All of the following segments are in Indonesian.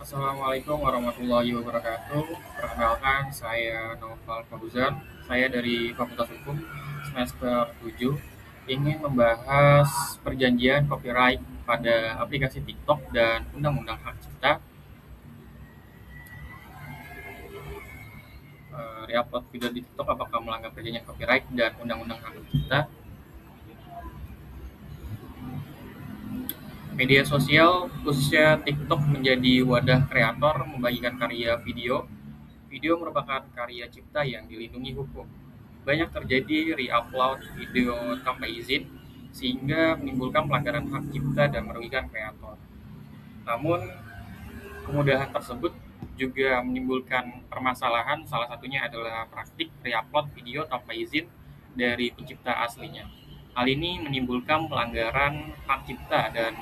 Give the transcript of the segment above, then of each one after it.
Assalamualaikum warahmatullahi wabarakatuh. Perkenalkan, saya Noval Fauzan. Saya dari Fakultas Hukum semester 7 ingin membahas perjanjian copyright pada aplikasi TikTok dan Undang-Undang Hak Cipta. Reupload video di TikTok apakah melanggar perjanjian copyright dan Undang-Undang Hak Cipta? Media sosial, khususnya TikTok, menjadi wadah kreator membagikan karya video. Video merupakan karya cipta yang dilindungi hukum. Banyak terjadi re-upload video tanpa izin, sehingga menimbulkan pelanggaran hak cipta dan merugikan kreator. Namun, kemudahan tersebut juga menimbulkan permasalahan, salah satunya adalah praktik re-upload video tanpa izin dari pencipta aslinya. Hal ini menimbulkan pelanggaran hak cipta dan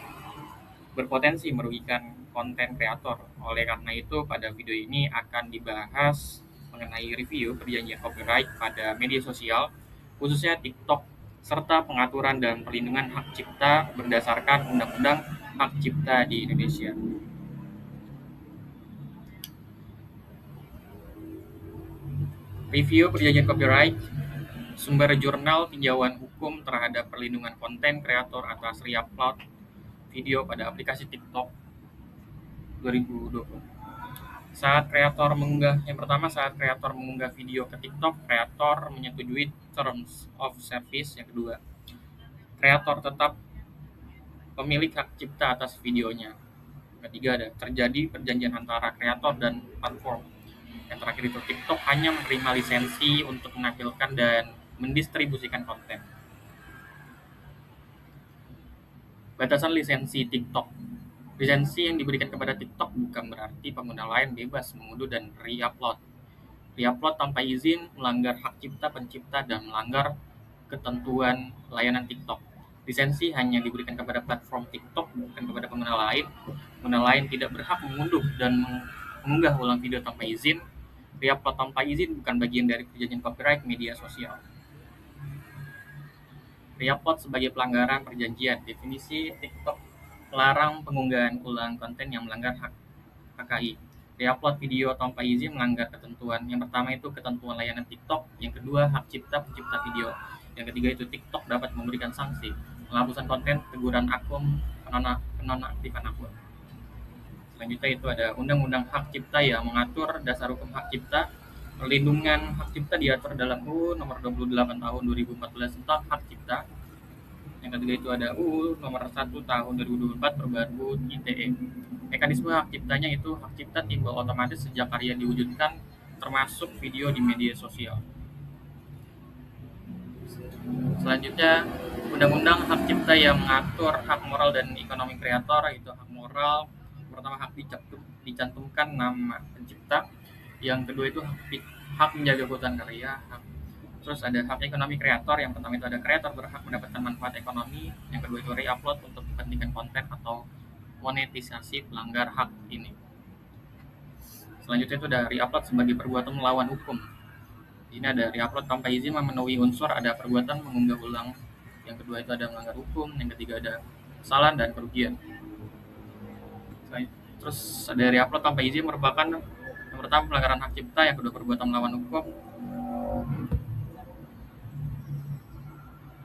berpotensi merugikan konten kreator. Oleh karena itu, pada video ini akan dibahas mengenai review perjanjian copyright pada media sosial, khususnya TikTok, serta pengaturan dan perlindungan hak cipta berdasarkan Undang-Undang Hak Cipta di Indonesia. Review perjanjian copyright, sumber jurnal tinjauan hukum terhadap perlindungan konten kreator atas re-upload video pada aplikasi TikTok 2020. Saat kreator mengunggah video ke TikTok, kreator menyetujui terms of service. Yang kedua, kreator tetap pemilik hak cipta atas videonya. Yang ketiga, ada terjadi perjanjian antara kreator dan platform. Yang terakhir itu, TikTok hanya menerima lisensi untuk menampilkan dan mendistribusikan konten. Batasan lisensi TikTok. Lisensi yang diberikan kepada TikTok bukan berarti pengguna lain bebas mengunduh dan re-upload. Re-upload tanpa izin melanggar hak cipta pencipta dan melanggar ketentuan layanan TikTok. Lisensi hanya diberikan kepada platform TikTok, bukan kepada pengguna lain. Pengguna lain tidak berhak mengunduh dan mengunggah ulang video tanpa izin. Re-upload tanpa izin bukan bagian dari perjanjian copyright media sosial. Re-upload sebagai pelanggaran perjanjian. Definisi TikTok melarang pengunggahan ulang konten yang melanggar hak HKI. Re-upload video tanpa izin melanggar ketentuan. Yang pertama itu ketentuan layanan TikTok. Yang kedua, hak cipta pencipta video. Yang ketiga itu TikTok dapat memberikan sanksi, penghapusan konten, teguran akun, penonaktifan akun. Selanjutnya itu ada Undang-Undang Hak Cipta yang mengatur dasar hukum hak cipta. Perlindungan hak cipta diatur dalam UU nomor 28 tahun 2014 tentang hak cipta. Yang ketiga itu ada UU nomor 1 tahun 2024 perbaru ITE. Mekanisme hak ciptanya itu hak cipta timbul otomatis sejak karya diwujudkan, termasuk video di media sosial. Selanjutnya, Undang-Undang Hak Cipta yang mengatur hak moral dan ekonomi kreator. Itu hak moral, pertama hak dicantumkan nama pencipta. Yang kedua itu hak menjaga keutuhan karya. Terus ada hak ekonomi kreator. Yang pertama itu ada kreator berhak mendapatkan manfaat ekonomi. Yang kedua itu re-upload untuk kepentingan konten atau monetisasi pelanggar hak ini. Selanjutnya itu ada re-upload sebagai perbuatan melawan hukum. Ini ada re-upload tanpa izin memenuhi unsur ada perbuatan mengunggah ulang. Yang kedua itu ada melanggar hukum. Yang ketiga ada kesalahan dan kerugian. Terus ada re-upload tanpa izin merupakan yang pertama pelanggaran hak cipta, yang kedua perbuatan melawan hukum.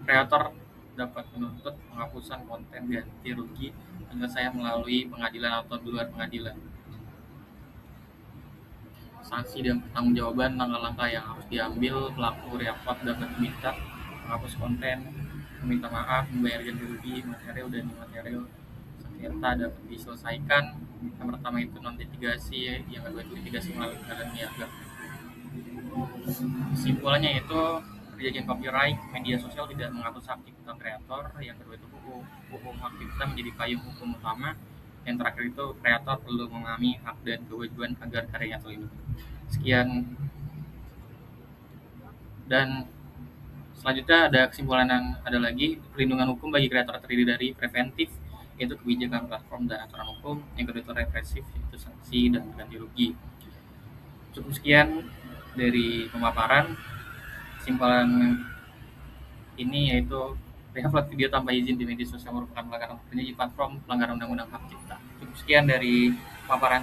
Kreator dapat menuntut penghapusan konten ganti rugi penyelesaian melalui pengadilan atau di luar pengadilan. Sanksi dan pertanggungjawaban langkah-langkah yang harus diambil pelaku re-upload dapat diminta menghapus konten, meminta maaf, membayar ganti rugi material dan imaterial sengketa dapat diselesaikan. Yang pertama itu non-litigasi, yang kedua itu litigasi melalui pengadilan niaga. Kesimpulannya itu perjanjian copyright media sosial tidak menghapus hak cipta kreator. Yang kedua itu hukum hak cipta menjadi payung hukum utama. Yang terakhir itu kreator perlu memahami hak dan kewajiban agar karyanya terlindungi. Sekian. Dan selanjutnya ada kesimpulan yang ada lagi, perlindungan hukum bagi kreator terdiri dari preventif, yaitu kebijakan platform dan aturan hukum. Yang kedua itu represif, yaitu sanksi dan ganti rugi. Cukup sekian dari pemaparan. Kesimpulan ini yaitu re-upload video tanpa izin di media sosial merupakan pelanggaran platform, pelanggaran undang-undang hak cipta. Cukup sekian dari pemaparan